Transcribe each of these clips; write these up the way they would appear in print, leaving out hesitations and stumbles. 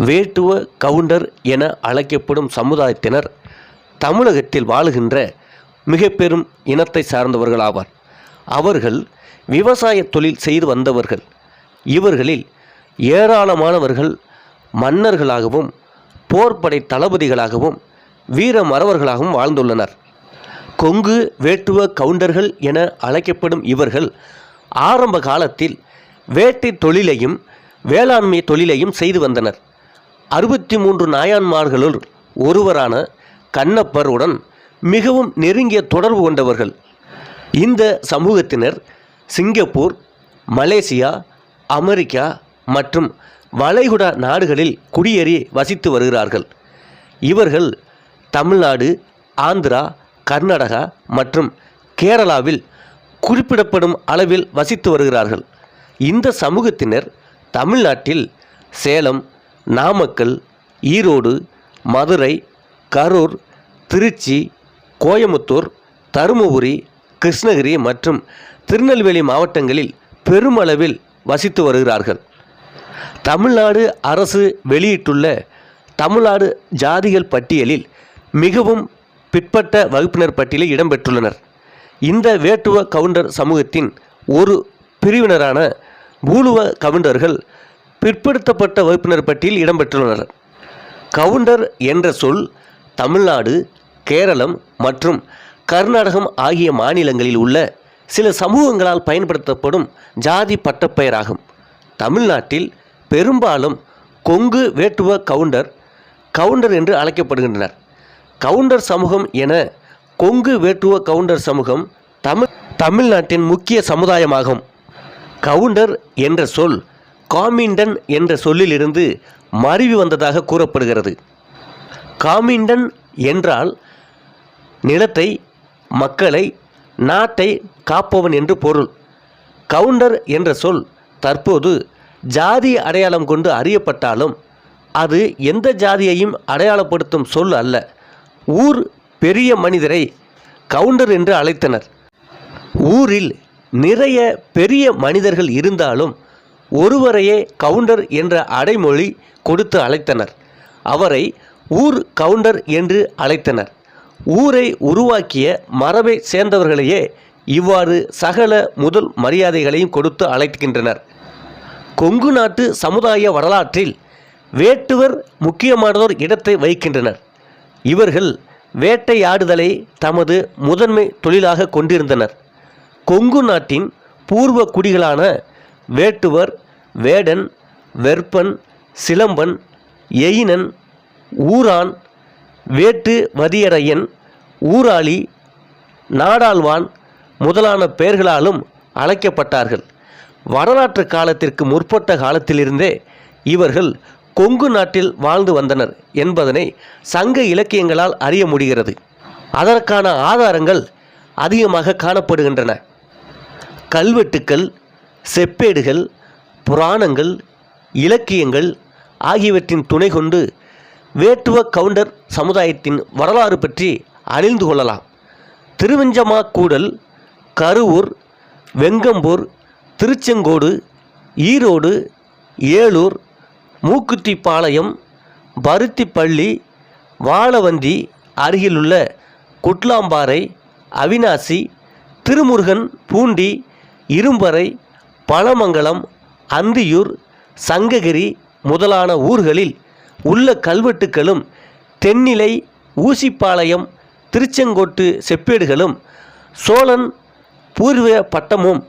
வேட்டுவ counter என அழைக்கப்படும் சமுதாயத்தினர் தமிழகத்தில் வாழுகின்ற மிக பெரும் இனத்தை சார்ந்தவர்களாவார். அவர்கள் விவசாய தொழில் செய்து வந்தவர்கள். இவர்களில் ஏராளமானவர்கள் மன்னர்களாகவும் போர்ப்படை தளபதிகளாகவும் வீர மறவர்களாகவும் வாழ்ந்துள்ளனர். கொங்கு வேட்டுவ கவுண்டர்கள் என அழைக்கப்படும் இவர்கள் ஆரம்ப காலத்தில் வேட்டை தொழிலையும் வேளாண்மை தொழிலையும் செய்து வந்தனர். 63 நாயன்மார்களுள் ஒருவரான கண்ணப்பருடன் மிகவும் நெருங்கிய தொடர்பு கொண்டவர்கள். இந்த சமூகத்தினர் சிங்கப்பூர், மலேசியா, அமெரிக்கா மற்றும் வளைகுடா நாடுகளில் குடியேறி வசித்து வருகிறார்கள். இவர்கள் தமிழ்நாடு, ஆந்திரா, கர்நாடகா மற்றும் கேரளாவில் குறிப்பிடப்படும் அளவில் வசித்து வருகிறார்கள். இந்த சமூகத்தினர் தமிழ்நாட்டில் சேலம், நாமக்கல், ஈரோடு, மதுரை, கரூர், திருச்சி, கோயமுத்தூர், தருமபுரி, கிருஷ்ணகிரி மற்றும் திருநெல்வேலி மாவட்டங்களில் பெருமளவில் வசித்து வருகிறார்கள். தமிழ்நாடு அரசு வெளியிட்டுள்ள தமிழ்நாடு ஜாதிகள் பட்டியலில் மிகவும் பிற்பட்ட வகுப்பினர் பட்டியலில் இடம்பெற்றுள்ளனர். இந்த வேட்டுவ கவுண்டர் சமூகத்தின் ஒரு பிரிவினரான பூலுவ கவுண்டர்கள் பிற்படுத்தப்பட்ட வகுப்பினர் பட்டியலில் இடம்பெற்றுள்ளனர். கவுண்டர் என்ற சொல் தமிழ்நாடு, கேரளம் மற்றும் கர்நாடகம் ஆகிய மாநிலங்களில் உள்ள சில சமூகங்களால் பயன்படுத்தப்படும் ஜாதி பட்டப்பெயராகும். தமிழ்நாட்டில் பெரும்பாலும் கொங்கு வேட்டுவ கவுண்டர் என்று அழைக்கப்படுகின்றனர். கவுண்டர் சமூகம் என கொங்கு வேட்டுவ கவுண்டர் சமூகம் தமிழ்நாட்டின் முக்கிய சமுதாயமாகும். கவுண்டர் என்ற சொல் காமிண்டன் என்ற சொல்லிலிருந்து மருவி வந்ததாக கூறப்படுகிறது. காமிண்டன் என்றால் நிலத்தை, மக்களை, நாட்டை காப்பவன் என்று பொருள். கவுண்டர் என்ற சொல் தற்போது ஜாதி அடையாளம் கொண்டு அறியப்பட்டாலும் அது எந்த ஜாதியையும் அடையாளப்படுத்தும் சொல் அல்ல. ஊர் பெரிய மனிதரை கவுண்டர் என்று அழைத்தனர். ஊரில் நிறைய பெரிய மனிதர்கள் இருந்தாலும் ஒருவரையே கவுண்டர் என்ற அடைமொழி கொடுத்து அழைத்தனர். அவரை ஊர் கவுண்டர் என்று அழைத்தனர். ஊரை உருவாக்கிய மரபை சேர்ந்தவர்களையே இவ்வாறு சகல முதல் மரியாதைகளையும் கொடுத்து அழைக்கின்றனர். கொங்கு நாட்டு சமுதாய வரலாற்றில் வேட்டுவர் முக்கியமானதோர் இடத்தை வகிக்கின்றனர். இவர்கள் வேட்டையாடுதலை தமது முதன்மை தொழிலாக கொண்டிருந்தனர். கொங்கு நாட்டின் பூர்வ குடிகளான வேட்டுவர், வேடன், வெற்பன், சிலம்பன், எயினன், ஊரான், வேட்டு வதியரையன், ஊராளி, நாடாள்வான் முதலான பெயர்களாலும் அழைக்கப்பட்டார்கள். வரலாற்று காலத்திற்கு முற்பட்ட காலத்திலிருந்தே இவர்கள் கொங்கு நாட்டில் வாழ்ந்து வந்தனர் என்பதனை சங்க இலக்கியங்களால் அறிய முடிகிறது. அதற்கான ஆதாரங்கள் அதிகமாக காணப்படுகின்றன. கல்வெட்டுக்கள், செப்பேடுகள், புராணங்கள், இலக்கியங்கள் ஆகியவற்றின் துணை கொண்டு வேட்டுவ கவுண்டர் சமுதாயத்தின் வரலாறு பற்றி அறிந்து கொள்ளலாம். திருவெஞ்சமாக்கூடல், கருவூர், வெங்கம்பூர், திருச்செங்கோடு, ஈரோடு, ஏலூர், மூக்குத்திப்பாளையம், பருத்திப்பள்ளி, வாழவந்தி அருகிலுள்ள குட்லாம்பாறை, அவிநாசி, திருமுருகன் பூண்டி, இரும்பறை, பழமங்கலம், அந்தியூர், சங்ககிரி முதலான ஊர்களில் உள்ள கல்வெட்டுக்களும் தென்னிலை, ஊசிப்பாளையம், திருச்செங்கோட்டு செப்பேடுகளும் சோழன் பூர்வ பட்டமும்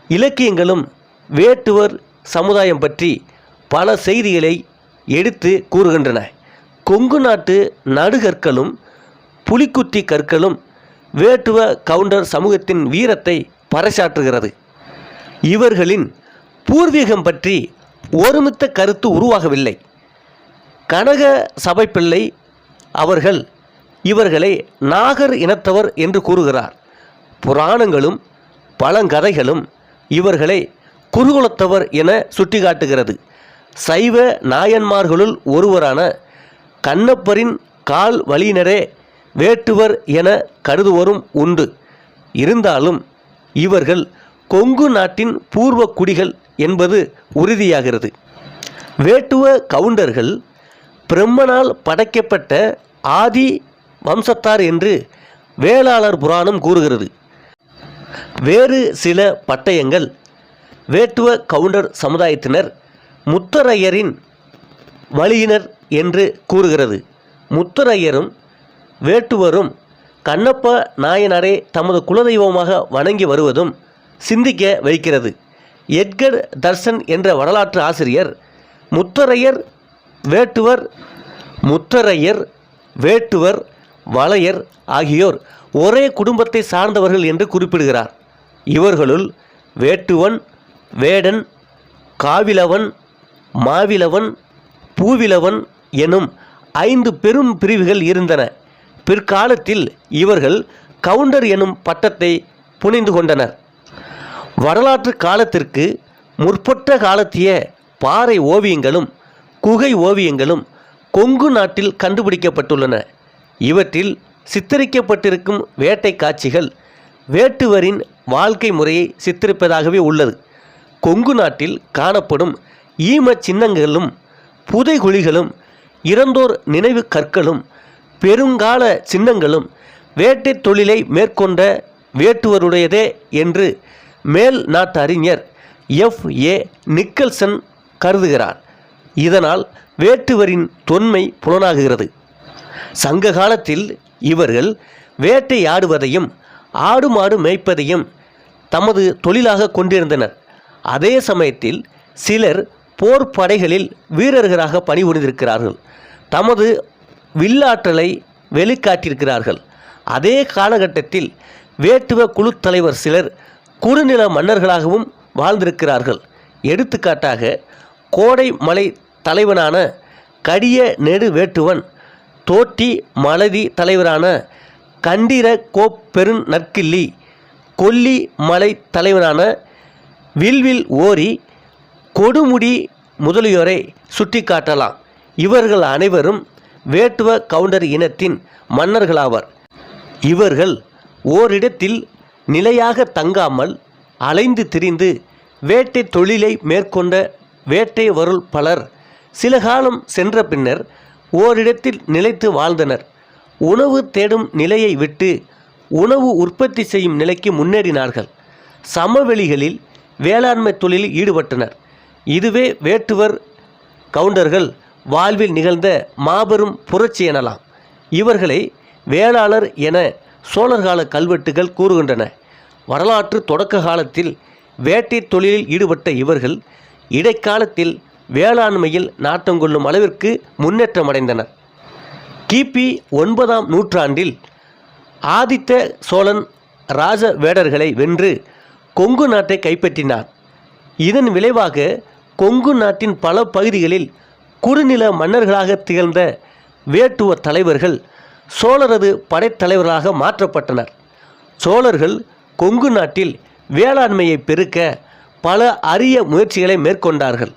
இலக்கியங்களும் வேட்டுவர் சமுதாயம் பற்றி பல செய்திகளை எடுத்து கூறுகின்றன. கொங்கு நாட்டு நடுகற்களும் புலிக்குத்தி கற்களும் வேட்டுவ கவுண்டர் சமூகத்தின் வீரத்தை பறைசாற்றுகிறது. இவர்களின் பூர்வீகம் பற்றி ஒருமித்த கருத்து உருவாகவில்லை. கனக சபைப்பிள்ளை அவர்கள் இவர்களை நாகர் இனத்தவர் என்று கூறுகிறார். புராணங்களும் பழங்கதைகளும் இவர்களை குருகுலத்தவர் என சுட்டிக்காட்டுகிறது. சைவ நாயன்மார்களுள் ஒருவரான கண்ணப்பரின் கால் வழியினரே வேட்டுவர் என கருதுவரும் உண்டு. இருந்தாலும் இவர்கள் கொங்கு நாட்டின் பூர்வ குடிகள் என்பது உறுதியாகிறது. வேட்டுவ கவுண்டர்கள் பிரம்மனால் படைக்கப்பட்ட ஆதி வம்சத்தார் என்று வேளாளர் புராணம் கூறுகிறது. வேறு சில பட்டயங்கள் வேட்டுவ கவுண்டர் சமுதாயத்தினர் முத்தரையரின் வழியினர் என்று கூறுகிறது. முத்தரையரும் வேட்டுவரும் கண்ணப்ப நாயனாரை தமது குலதெய்வமாக வணங்கி வருவதும் சிந்திக்க வைக்கிறது. எட்கர் தர்சன் என்ற வரலாற்று ஆசிரியர் முத்தரையர் வேட்டுவர் வளையர் ஆகியோர் ஒரே குடும்பத்தை சார்ந்தவர்கள் என்று குறிப்பிடுகிறார். இவர்களுள் வேட்டுவன், வேடன், காவிலவன், மாவிலவன், பூவிலவன் எனும் 5 பெரும் பிரிவுகள் இருந்தன. பிற்காலத்தில் இவர்கள் கவுண்டர் எனும் பட்டத்தை புனைந்து கொண்டனர். வரலாற்று காலத்திற்கு முற்பட்ட காலத்திய பாறை ஓவியங்களும் குகை ஓவியங்களும் கொங்கு நாட்டில் கண்டுபிடிக்கப்பட்டுள்ளன. இவற்றில் சித்தரிக்கப்பட்டிருக்கும் வேட்டை காட்சிகள் வேட்டுவரின் வாழ்க்கை முறையை சித்தரிப்பதாகவே உள்ளது. கொங்கு நாட்டில் காணப்படும் ஈம சின்னங்களும் புதைகுழிகளும் இறந்தோர் நினைவு கற்களும் பெருங்கால சின்னங்களும் வேட்டை தொழிலை மேற்கொண்ட வேட்டுவருடையதே என்று மேல் நாட்டு அறிஞர் F.A. நிக்கல்சன் கருதுகிறார். இதனால் வேட்டுவரின் தொன்மை புலனாகுகிறது. சங்க காலத்தில் இவர்கள் வேட்டையாடுவதையும் ஆடு மாடு மேய்ப்பதையும் தமது தொழிலாக கொண்டிருந்தனர். அதே சமயத்தில் சிலர் போர் படைகளில் வீரர்களாக பணிபுரிந்திருக்கிறார்கள். தமது வில்லாற்றலை வெளிக்காட்டியிருக்கிறார்கள். அதே காலகட்டத்தில் வேட்டுவ குழு தலைவர் சிலர் குறுநில மன்னர்களாகவும் வாழ்ந்திருக்கிறார்கள். எடுத்துக்காட்டாக கோடை மலை தலைவனான கடிய நெடு வேட்டுவன், தோட்டி மலதி தலைவரான கண்டிர கோப்பெருந் நற்கிள்ளி, கொல்லி மலை தலைவனான வில்வில் ஓரி, கொடுமுடி முதலியோரை சுட்டிக்காட்டலாம். இவர்கள் அனைவரும் வேட்டுவ கவுண்டர் இனத்தின் மன்னர்களாவர். இவர்கள் ஓரிடத்தில் நிலையாக தங்காமல் அலைந்து திரிந்து வேட்டை தொழிலை மேற்கொண்ட வேட்டை வருள் பலர் சில காலம் சென்ற பின்னர் ஓரிடத்தில் நிலைத்து வாழ்ந்தனர். உணவு தேடும் நிலையை விட்டு உணவு உற்பத்தி செய்யும் நிலைக்கு முன்னேறினார்கள். சமவெளிகளில் வேளாண்மை தொழிலில் ஈடுபட்டனர். இதுவே வேட்டுவர் கவுண்டர்கள் வாழ்வில் நிகழ்ந்த மாபெரும் புரட்சி எனலாம். இவர்களை வேளாளர் என சோழர்கால கல்வெட்டுகள் கூறுகின்றன. வரலாற்று தொடக்க காலத்தில் வேட்டை தொழிலில் ஈடுபட்ட இவர்கள் இடைக்காலத்தில் வேளாண்மையில் நாட்டங்கொள்ளும் அளவிற்கு முன்னேற்றமடைந்தனர். கிபி 9ஆம் நூற்றாண்டில் ஆதித்த சோழன் ராஜ வேடர்களை வென்று கொங்கு நாட்டை கைப்பற்றினார். இதன் விளைவாக கொங்கு நாட்டின் பல பகுதிகளில் குறுநில மன்னர்களாக திகழ்ந்த வேட்டுவ தலைவர்கள் சோழரது படைத்தலைவர்களாக மாற்றப்பட்டனர். சோழர்கள் கொங்கு நாட்டில் வேளாண்மையை பெருக்க பல அரிய முயற்சிகளை மேற்கொண்டார்கள்.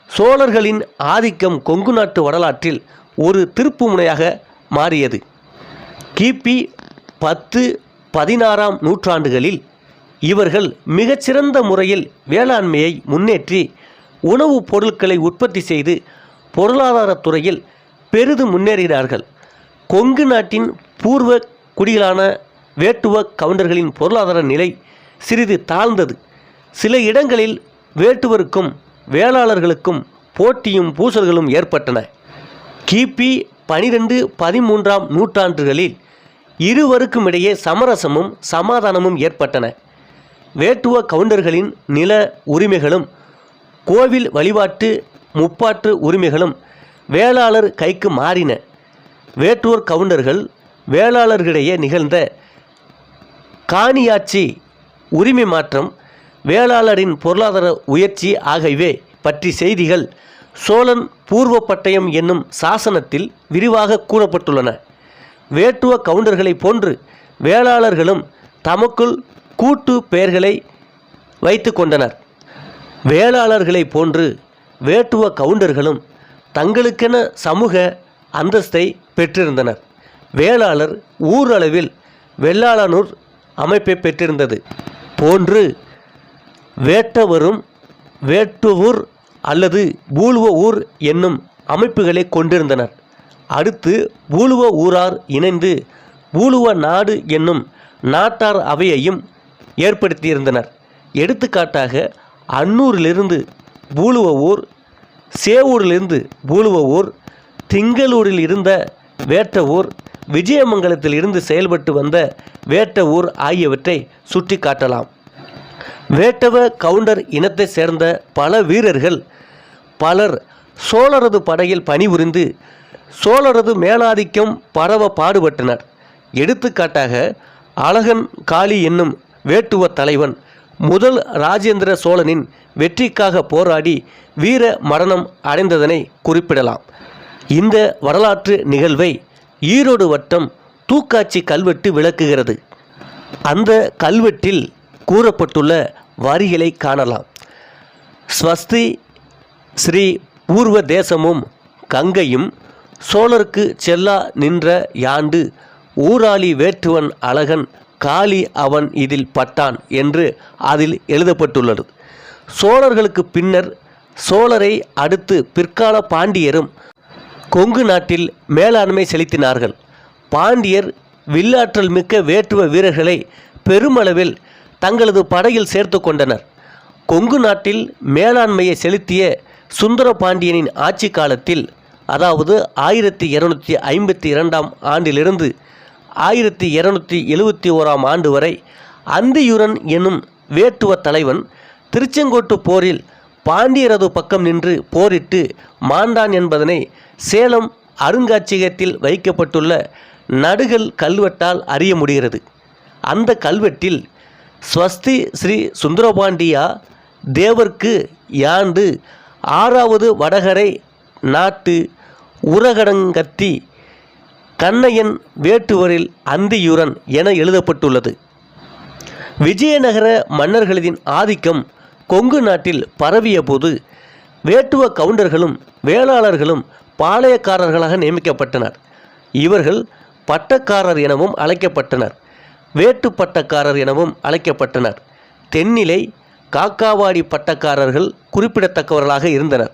சோழர்களின் ஆதிக்கம் கொங்கு நாட்டு வரலாற்றில் ஒரு திருப்புமுனையாக மாறியது. கிபி 10-16ஆம் நூற்றாண்டுகளில் இவர்கள் மிகச்சிறந்த முறையில் வேளாண்மையை முன்னேற்றி உணவுப் பொருட்களை உற்பத்தி செய்து பொருளாதாரத் துறையில் பெரிதும் முன்னேறினார்கள். கொங்கு நாட்டின் பூர்வ குடிகளான வேட்டுவ கவுண்டர்களின் பொருளாதார நிலை சிறிது தாழ்ந்தது. சில இடங்களில் வேட்டுவருக்கும் வேளாளர்களுக்கும் போட்டியும் பூசல்களும் ஏற்பட்டன. கிபி 12-13ஆம் நூற்றாண்டுகளில் இருவருக்கும் இடையே சமரசமும் சமாதானமும் ஏற்பட்டன. வேட்டுவ கவுண்டர்களின் நில உரிமைகளும் கோவில் வழிபாட்டு முப்பாற்று உரிமைகளும் வேளாளர் கைக்கு மாறின. வேட்டுவர் கவுண்டர்கள் வேளாளர்களிடையே நிகழ்ந்த காணியாட்சி, உரிமை மாற்றம், வேளாளரின் பொருளாதார உயர்ச்சி ஆகியவை பற்றி செய்திகள் சோழன் பூர்வ பட்டயம் என்னும் சாசனத்தில் விரிவாக கூறப்பட்டுள்ளன. வேட்டுவ கவுண்டர்களை போன்று வேளாளர்களும் தமக்குள் கூட்டு பெயர்களை வைத்து கொண்டனர். வேளாளர்களை போன்று வேட்டுவ கவுண்டர்களும் தங்களுக்கென சமூக அந்தஸ்தை பெற்றிருந்தனர். வேளாளர் ஊரளவில் வெள்ளாளனூர் அமைப்பை பெற்றிருந்தது போன்று வேட்டவரும் வேட்டுவூர் அல்லது பூலுவ ஊர் என்னும் அமைப்புகளை கொண்டிருந்தனர். அடுத்து பூலுவ ஊரார் இணைந்து பூலுவ நாடு என்னும் நாட்டார் அவையையும் ஏற்படுத்தியிருந்தனர். எடுத்துக்காட்டாக அன்னூரிலிருந்து பூலுவ ஊர், சேவூரிலிருந்து பூலுவ ஊர், திங்களூரில் இருந்த வேட்ட ஊர், விஜயமங்கலத்தில் இருந்து செயல்பட்டு வந்த வேட்ட ஊர் ஆகியவற்றை சுட்டி காட்டலாம். வேட்டவ கவுண்டர் இனத்தை சேர்ந்த பல வீரர்கள் பலர் சோழரது படையில் பணிபுரிந்து சோழரது மேலாதிக்கம் பரவ பாடுபட்டனர். எடுத்துக்காட்டாக அழகன் காளி என்னும் வேட்டுவ தலைவன் முதல் ராஜேந்திர சோழனின் வெற்றிக்காக போராடி வீர மரணம் அடைந்ததனை குறிப்பிடலாம். இந்த வரலாற்று நிகழ்வை ஈரோடு வட்டம் தூக்காட்சி கல்வெட்டு விளக்குகிறது. அந்த கல்வெட்டில் கூறப்பட்டுள்ள வரிகளை காணலாம். ஸ்வஸ்தி ஸ்ரீ பூர்வ தேசமும் கங்கையும் சோழருக்கு செல்லா நின்ற யாண்டு ஊராளி வேட்டுவன் அழகன் காளி அவன் இதில் பட்டான் என்று அதில் எழுதப்பட்டுள்ளது. சோழர்களுக்கு பின்னர் சோழரை அடுத்து பிற்கால பாண்டியரும் கொங்கு நாட்டில் மேலாண்மை செலுத்தினார்கள். பாண்டியர் வில்லாற்றல் மிக்க வேட்டுவ வீரர்களை பெருமளவில் தங்களது படையில் சேர்த்து கொண்டனர். கொங்கு நாட்டில் மேலாண்மையை செலுத்திய சுந்தர பாண்டியனின் ஆட்சி காலத்தில், அதாவது 1252 ஆண்டிலிருந்து 1271 ஆண்டு வரை அந்தியூரன் எனும் வேட்டுவ தலைவன் திருச்செங்கோட்டு போரில் பாண்டியரது பக்கம் நின்று போரிட்டு மாண்டான் என்பதனை சேலம் அருங்காட்சியகத்தில் வைக்கப்பட்டுள்ள நடுகல் கல்வெட்டால் அறிய முடிகிறது. அந்த கல்வெட்டில் ஸ்வஸ்தி ஸ்ரீ சுந்தரபாண்டியா தேவர்க்கு யாண்டு 6வது வடகரை நாட்டு உரகடங்கத்தி கண்ணையன் வேட்டுவரில் அந்தியூரன் என எழுதப்பட்டுள்ளது. விஜயநகர மன்னர்களின் ஆதிக்கம் கொங்கு நாட்டில் பரவிய போது வேட்டுவ கவுண்டர்களும் வேளாளர்களும் பாளையக்காரர்களாக நியமிக்கப்பட்டனர். இவர்கள் பட்டக்காரர் எனவும் அழைக்கப்பட்டனர். வேட்டு பட்டக்காரர் எனவும் அழைக்கப்பட்டனர். தென்னிலை காக்காவாடி பட்டக்காரர்கள் குறிப்பிடத்தக்கவர்களாக இருந்தனர்.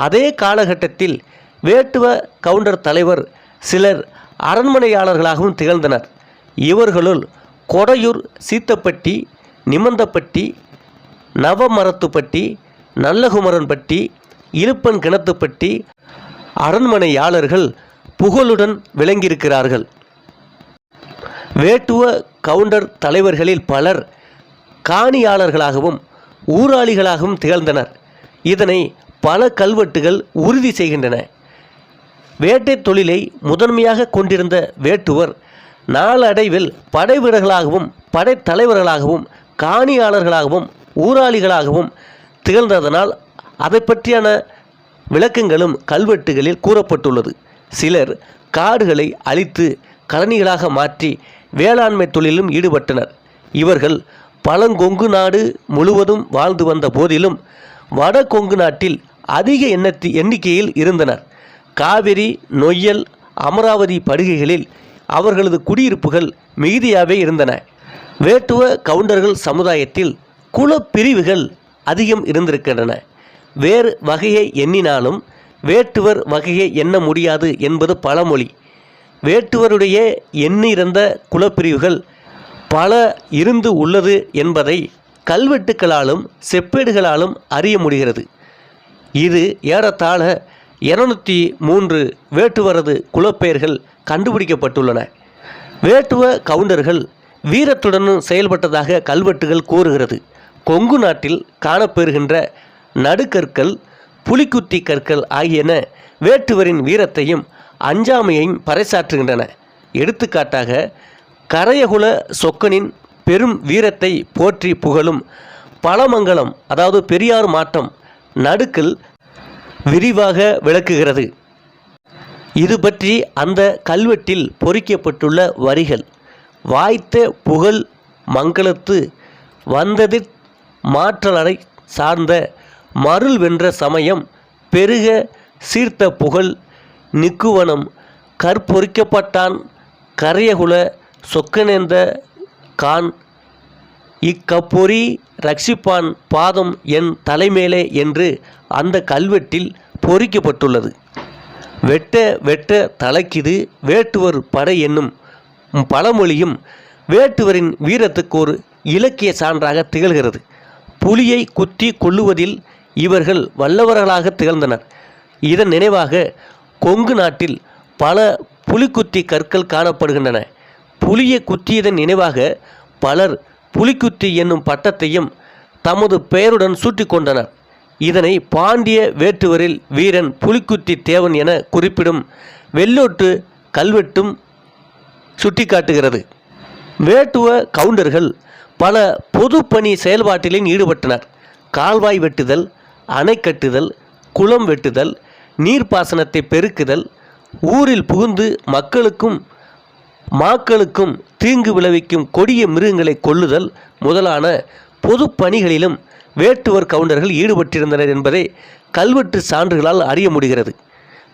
அதே காலகட்டத்தில் வேட்டுவ கவுண்டர் தலைவர் சிலர் அரண்மனையாளர்களாகவும் திகழ்ந்தனர். இவர்களுள் கொடையூர் சீத்தப்பட்டி, நிமந்தப்பட்டி, நவமரத்துப்பட்டி, நல்லகுமரன்பட்டி, இழுப்பன் கிணத்துப்பட்டி அரண்மனையாளர்கள் புகழுடன் விளங்கியிருக்கிறார்கள். வேட்டுவ கவுண்டர் தலைவர்களில் பலர் காணியாளர்களாகவும் ஊராளிகளாகவும் திகழ்ந்தனர். இதனை பல கல்வெட்டுகள் உறுதி செய்கின்றன. வேட்டை தொழிலை முதன்மையாக கொண்டிருந்த வேட்டுவர் நாளடைவில் படை வீரர்களாகவும் படைத்தலைவர்களாகவும் காணியாளர்களாகவும் ஊராளிகளாகவும் திகழ்ந்ததனால் அதை பற்றியான விளக்கங்களும் கல்வெட்டுகளில் கூறப்பட்டுள்ளது. சிலர் காடுகளை அழித்து கழனிகளாக மாற்றி வேளாண்மை தொழிலும் ஈடுபட்டனர். இவர்கள் பழங்கொங்கு நாடு முழுவதும் வாழ்ந்து வந்த போதிலும் வட கொங்கு நாட்டில் அதிக எண்ணிக்கையில் இருந்தனர். காவிரி, நொய்யல், அமராவதி படுகைகளில் அவர்களது குடியிருப்புகள் மிகுதியாகவே இருந்தன. வேட்டுவ கவுண்டர்கள் சமுதாயத்தில் குலப்பிரிவுகள் அதிகம் இருந்திருக்கின்றன. வேறு வகையை எண்ணினாலும் வேட்டுவர் வகையை எண்ண முடியாது என்பது பழமொழி. வேட்டுவருடைய எண்ணிறந்த குலப்பிரிவுகள் பல இருந்து உள்ளது என்பதை கல்வெட்டுக்களாலும் செப்பேடுகளாலும் அறிய முடிகிறது. இது ஏறத்தாழ 203 வேட்டுவரது குலப்பெயர்கள் கண்டுபிடிக்கப்பட்டுள்ளன. வேட்டுவ கவுண்டர்கள் வீரத்துடனும் செயல்பட்டதாக கல்வெட்டுகள் கூறுகிறது. கொங்கு நாட்டில் காணப்பெறுகின்ற நடுக்கற்கள், புலிக்குத்தி கற்கள் ஆகியன வேட்டுவரின் வீரத்தையும் அஞ்சாமையையும் பறைசாற்றுகின்றன. எடுத்துக்காட்டாக கரையகுல சொக்கனின் பெரும் வீரத்தை போற்றி புகழும் பழமங்கலம், அதாவது பெரியார் மாட்டம் நடுக்கல் விரிவாக விளக்குகிறது. இது பற்றி அந்த கல்வெட்டில் பொறிக்கப்பட்டுள்ள வரிகள்: வாய்த்த புகழ் மங்களத்து வந்ததிற் மாற்றலரை சார்ந்த மருள் வென்ற சமயம் பெருக சீர்த்த புகழ் நிக்குவனம் கற்பொறிக்கப்பட்டான் கரையகுல சொக்கனேந்த கான் இக்கப்பொறி ரட்சிப்பான் பாதம் என் தலைமேலே என்று அந்த கல்வெட்டில் பொறிக்கப்பட்டுள்ளது. வெட்ட வெட்ட தலைக்குது வேட்டுவர் படை என்னும் பழமொழியும் வேட்டுவரின் வீரத்துக்கு ஒரு இலக்கிய சான்றாக திகழ்கிறது. புலியை குத்தி கொள்ளுவதில் இவர்கள் வல்லவர்களாக திகழ்ந்தனர். இதன் நினைவாக கொங்கு நாட்டில் பல புலிக்குத்தி கற்கள் காணப்படுகின்றன. புலியை குத்தியதன் நினைவாக பலர் புலிக்குத்தி என்னும் பட்டத்தையும் தமது பெயருடன் சூட்டிக்கொண்டனர். இதனை பாண்டிய வேட்டுவரில் வீரன் புலிக்குத்தி தேவன் என குறிப்பிடும் வெள்ளோட்டு கல்வெட்டும் சுட்டிக்காட்டுகிறது. வேட்டுவ கவுண்டர்கள் பல பொது பணி செயல்பாட்டிலும் ஈடுபட்டனர். கால்வாய் வெட்டுதல், அணை கட்டுதல், குளம் வெட்டுதல், நீர்ப்பாசனத்தை பெருக்குதல், ஊரில் புகுந்து மக்களுக்கும் மாக்களுக்கும் தீங்கு விளைவிக்கும் கொடிய மிருகங்களை கொல்லுதல் முதலான பொது பணிகளிலும் வேட்டுவர் கவுண்டர்கள் ஈடுபட்டிருந்தனர் என்பதை கல்வெட்டு சான்றுகளால் அறிய முடிகிறது.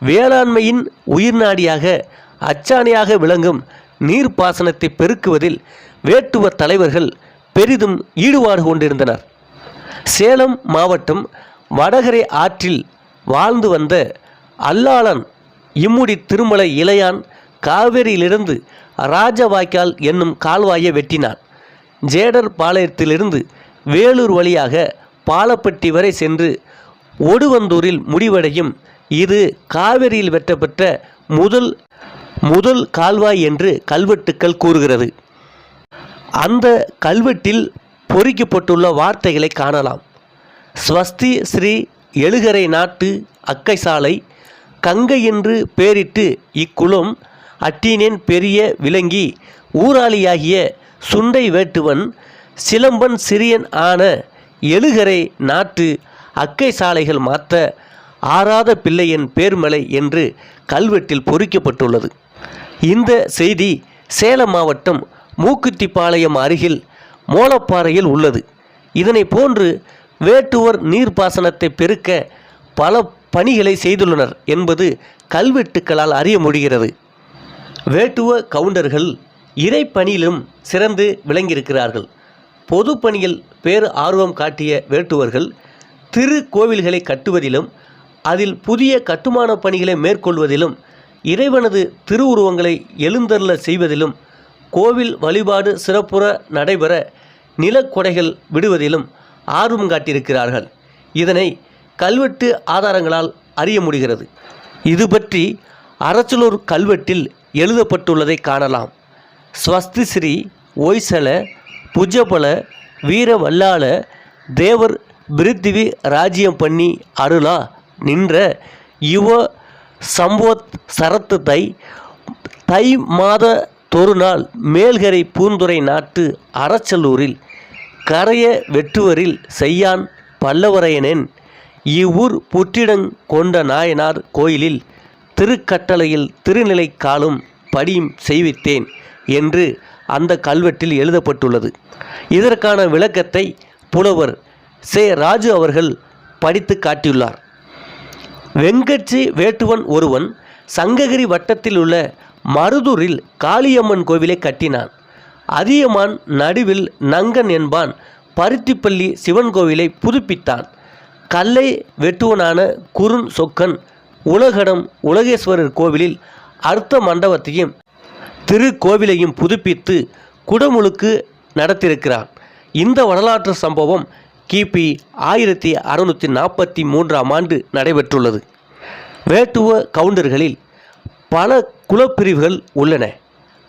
வேளாண்மையின் உயிர்நாடியாக அச்சாணியாக விளங்கும் நீர்ப்பாசனத்தை பெருக்குவதில் வேட்டுவர் தலைவர்கள் பெரிதும் ஈடுபாடு கொண்டிருந்தனர். சேலம் மாவட்டம் வடகரை ஆற்றில் வாழ்ந்து வந்த அல்லாளன் இம்முடி திருமலை இளையான் காவேரியிலிருந்து ராஜவாய்க்கால் என்னும் கால்வாயை வெட்டினான். ஜேடர் பாளையத்திலிருந்து வேலூர் வழியாக பாலப்பட்டி வரை சென்று ஒடுவந்தூரில் முடிவடையும். இது காவிரியில் வெட்டப்பட்ட முதல் கால்வாய் என்று கல்வெட்டுக்கள் கூறுகிறது. அந்த கல்வெட்டில் பொறிக்கப்பட்டுள்ள வார்த்தைகளை காணலாம். ஸ்வஸ்தி ஸ்ரீ எழுகரை நாட்டு அக்கை சாலை கங்கை என்று பேரிட்டு இக்குளம் அட்டினேன் பெரிய விலங்கி ஊராளியாகிய சுண்டை வேட்டுவன் சிலம்பன் சிறியன் ஆன எழுகரை நாட்டு அக்கை சாலைகள் மாத்த ஆறாத பிள்ளையன் பேர்மலை என்று கல்வெட்டில் பொறிக்கப்பட்டுள்ளது. இந்த செய்தி சேலம் மாவட்டம் மூக்குத்திப்பாளையம் அருகில் மோலப்பாறையில் உள்ளது. இதனை போன்று வேட்டுவர் நீர்ப்பாசனத்தை பெருக்க பல பணிகளை செய்துள்ளனர் என்பது கல்வெட்டுக்களால் அறிய முடிகிறது. வேட்டுவ கவுண்டர்கள் இறைப்பணியிலும் சிறந்து விளங்கியிருக்கிறார்கள். பொது பணியில் பேர் ஆர்வம் காட்டிய வேட்டுவர்கள் திருக்கோவில்களை கட்டுவதிலும் அதில் புதிய கட்டுமான பணிகளை மேற்கொள்வதிலும் இறைவனது திருவுருவங்களை எழுந்தருள செய்வதிலும் கோவில் வழிபாடு சிறப்புற நடைபெற நிலக்கொடைகள் விடுவதிலும் ஆர்வம் காட்டியிருக்கிறார்கள். இதனை கல்வெட்டு ஆதாரங்களால் அறிய முடிகிறது. இது பற்றி அரச்சலூர் கல்வெட்டில் எழுதப்பட்டுள்ளதை காணலாம். ஸ்வஸ்தி ஸ்ரீ ஒய்சல புஜபல வீர வல்லாள தேவர் பிரித்திவி ராஜ்யம் பண்ணி அருளா நின்ற யுவ சம்போத் சரத்து தை மாத தொருநாள் மேல்கரை பூந்துறை நாட்டு அரச்சலூரில் கரைய வெட்டுவரில் செய்யான் பல்லவரையனேன் இவ்வூர் புற்றிடங் கொண்ட நாயனார் கோயிலில் திருக்கட்டளையில் திருநிலை காலும் படியும் செய்வித்தேன் என்று அந்த கல்வெட்டில் எழுதப்பட்டுள்ளது. இதற்கான விளக்கத்தை புலவர் சே. ராஜு அவர்கள் படித்து காட்டியுள்ளார். வெங்கட்சி வேட்டுவன் ஒருவன் சங்ககிரி வட்டத்தில் உள்ள மருதூரில் காளியம்மன் கோவிலை கட்டினான். அதியமான் நடுவில் நங்கன் என்பான் பருத்திப்பள்ளி சிவன் கோவிலை புதுப்பித்தான். கல்லை வெட்டுவனான குறுன் சொக்கன் உலகடம் உலகேஸ்வரர் கோவிலில் அர்த்த மண்டபத்தையும் திருக்கோவிலையும் புதுப்பித்து குடமுழுக்கு நடத்தியிருக்கிறான். இந்த வரலாற்று சம்பவம் கிபி 1643 நடைபெற்றுள்ளது. வேட்டுவ கவுண்டர்களில் பல குலப்பிரிவுகள் உள்ளன.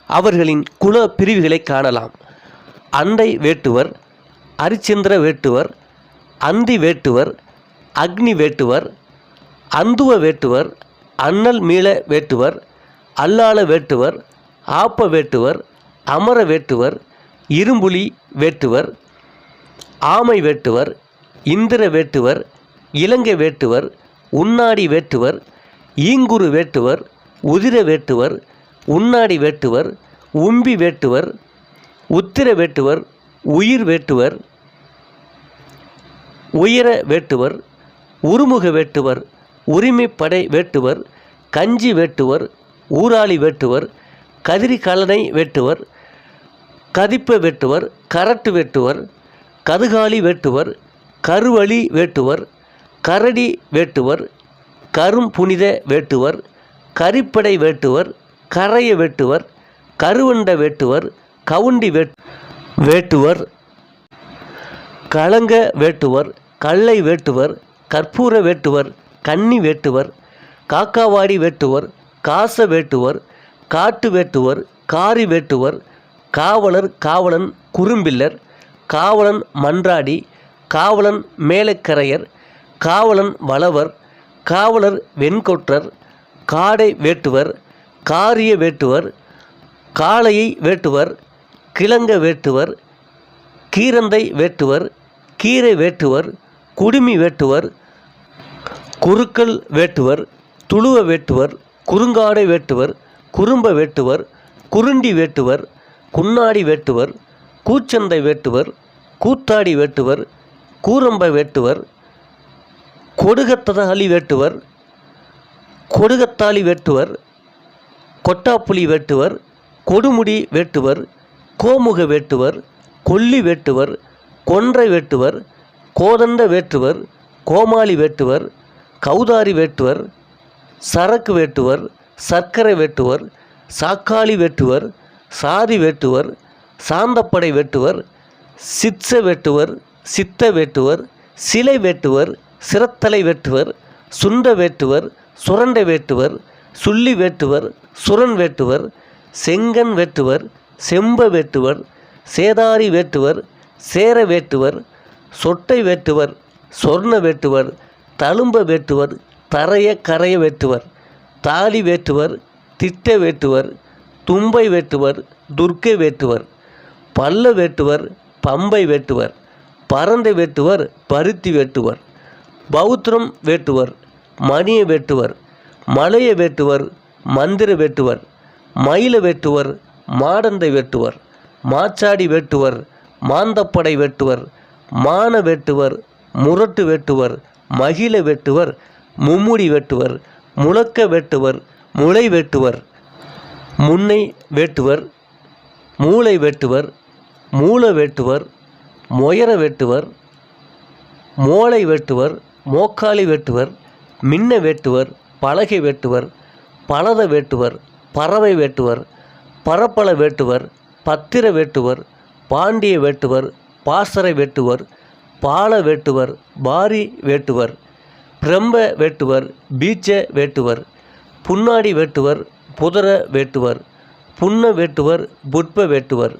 அவர்களின் குல பிரிவுகளை காணலாம். அண்டை வேட்டுவர், அரிச்சந்திர வேட்டுவர், அந்தி வேட்டுவர், அக்னி வேட்டுவர், அந்துவ வேட்டுவர், அண்ணல் மீள வேட்டுவர், அல்லாள வேட்டுவர், ஆப்ப வேட்டுவர், அமர வேட்டுவர், இரும்புலி வேட்டுவர், ஆமை வேட்டுவர், இந்திர வேட்டுவர், இலங்கை வேட்டுவர், உன்னாடி வேட்டுவர், ஈங்குரு வேட்டுவர், உதிர வேட்டுவர், உன்னாடி வேட்டுவர், உம்பி வேட்டுவர், உத்திர வேட்டுவர், உயிர் வேட்டுவர், உயர வேட்டுவர், உருமுக வேட்டுவர், உரிமைப்படை வேட்டுவர், கஞ்சி வேட்டுவர், ஊராளி வேட்டுவர், கதிரி கலனை வேட்டுவர், கதிப்ப வேட்டுவர், கரட்டு வேட்டுவர், கதுகாலி வேட்டுவர், கருவழி வேட்டுவர், கரடி வேட்டுவர், கரும்புனித வேட்டுவர், கரிப்படை வேட்டுவர், கரைய வேட்டுவர், கருவண்ட வேட்டுவர், கவுண்டி வேட்டுவர், களங்க வேட்டுவர், கள்ளை வேட்டுவர், கற்பூர வேட்டுவர், கன்னி வேட்டுவர், காக்காவாடி வேட்டுவர், காச வேட்டுவர், காட்டு வேட்டுவர், காரி வேட்டுவர், காவலர், காவலன் குறும்பில்லர், காவலன் மன்றாடி, காவலன் மேலக்கரையர், காவலன் வளவர், காவலர் வெண்கொற்றர், காடை வேட்டுவர், காரிய வேட்டுவர், காளையை வேட்டுவர், கிழங்க வேட்டுவர், கீரந்தை வேட்டுவர், கீரை வேட்டுவர், குடுமி வேட்டுவர், குறுக்கல் வேட்டுவர், துளுவ வேட்டுவர், குறுங்காடை வேட்டுவர், குறும்ப வேட்டுவர், குறுண்டி வேட்டுவர், குன்னாடி வேட்டுவர், கூச்சந்தை வேட்டுவர், கூத்தாடி வேட்டுவர், கூரம்ப வேட்டுவர், கொடுகத்தாளி வேட்டுவர், கொடுகத்தாளி வேட்டுவர், கொட்டாப்புலி வேட்டுவர், கொடுமுடி வேட்டுவர், கோமுக வேட்டுவர், கொல்லி வேட்டுவர், கொன்றை வேட்டுவர், கோதண்ட வேட்டுவர், கோமாளி வேட்டுவர், கௌதாரி வேட்டுவர், சரக்கு வேட்டுவர், சர்க்கரை வேட்டுவர், சாக்காளி வேட்டுவர், சாதி வேட்டுவர், சாந்தப்படை வேட்டுவர், சித்ச வேட்டுவர், சித்த வேட்டுவர், சிலை வேட்டுவர், சிரத்தலை வேட்டுவர், சுண்ட வேட்டுவர், சுரண்டை வேட்டுவர், சுள்ளி வேட்டுவர், சுரன் வேட்டுவர், செங்கன் வேட்டுவர், செம்ப வேட்டுவர், சேதாரி வேட்டுவர், சேர வேட்டுவர், சொட்டை வேட்டுவர், சொர்ண வேட்டுவர், தழும்ப வேட்டுவர், தரைய கரைய வேட்டுவர், தாலி வேட்டுவர், திட்ட வேட்டுவர், தும்பை வேட்டுவர், துர்க்கை வேட்டுவர், பல்ல வேட்டுவர், பம்பை வேட்டுவர், பரந்தை வேட்டுவர், பருத்தி வேட்டுவர், பௌத்திரம் வேட்டுவர், மணிய வேட்டுவர், மலைய வேட்டுவர், மந்திர வேட்டுவர், மயில வேட்டுவர், மாடந்தை வேட்டுவர், மாச்சாடி வேட்டுவர், மாந்தப்படை வேட்டுவர், மான வேட்டுவர், முரட்டு வேட்டுவர், மகிழ வேட்டுவர், மும்முடி வேட்டுவர், முழக்க வேட்டுவர், முளை வேட்டுவர், முன்னை வேட்டுவர், மூளை வேட்டுவர், மூல வேட்டுவர், மொயர வேட்டுவர், மோளை வேட்டுவர், மோக்காளி வேட்டுவர், மின்ன வேட்டுவர், பலகை வேட்டுவர், பலத வேட்டுவர், பறவை வேட்டுவர், பரப்பள வேட்டுவர், பத்திர வேட்டுவர், பாண்டிய வேட்டுவர், பாசறை வேட்டுவர், பால வேட்டுவர், பாரி வேட்டுவர், பிரம்ப வேட்டுவர், பீச்ச வேட்டுவர், புன்னாடி வேட்டுவர், புதர வேட்டுவர், புன்ன வேட்டுவர், புட்ப வேட்டுவர்,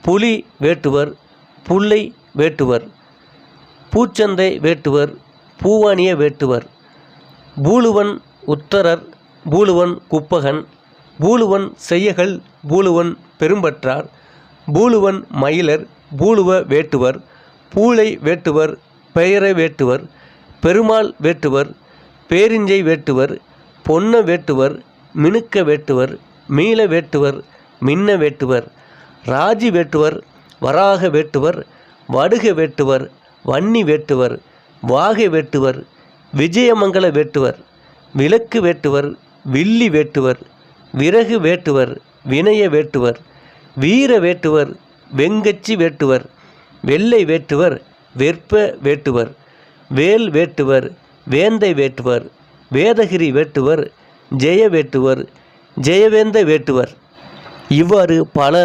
புலி வேட்டுவர், புல்லை வேட்டுவர், பூச்சந்தை வேட்டுவர், பூவானிய வேட்டுவர், பூலுவன் உத்தரர், பூலுவன் குப்பகன், பூலுவன் செய்யகள், பூலுவன் பெரும்பற்றார், பூலுவன் மயிலர், பூலுவ வேட்டுவர், பூளை வேட்டுவர், பெயரை வேட்டுவர், பெருமாள் வேட்டுவர், பேரிஞ்சை வேட்டுவர், பொன்ன வேட்டுவர், மினுக்க வேட்டுவர், மீள வேட்டுவர், மின்ன வேட்டுவர், ராஜி வேட்டுவர், வராக வேட்டுவர், வடுக வேட்டுவர், வன்னி வேட்டுவர், வாகை வேட்டுவர், விஜயமங்கல வேட்டுவர், விளக்கு வேட்டுவர், வில்லி வேட்டுவர், விறகு வேட்டுவர், வினய வேட்டுவர், வீர வேட்டுவர், வெங்கச்சி வேட்டுவர், வெள்ளை வேட்டுவர், வெற்ப வேட்டுவர், வேல் வேட்டுவர், வேந்தை வேட்டுவர், வேதகிரி வேட்டுவர், ஜெய வேட்டுவர், ஜெயவேந்த வேட்டுவர். இவ்வாறு பல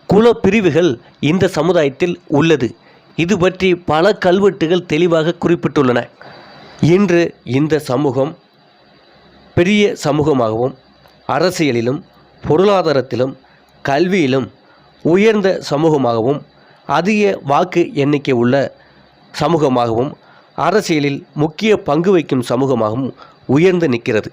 குல பிரிவுகள் இந்த சமுதாயத்தில் உள்ளது. இது பற்றி பல கல்வெட்டுகள் தெளிவாக குறிப்பிட்டுள்ளன. இன்று இந்த சமூகம் பெரிய சமூகமாகவும் அரசியலிலும் பொருளாதாரத்திலும் கல்வியிலும் உயர்ந்த சமூகமாகவும் அதிக வாக்கு எண்ணிக்கை உள்ள சமூகமாகவும் அரசியலில் முக்கிய பங்கு வகிக்கும் சமூகமாகவும் உயர்ந்து நிற்கிறது.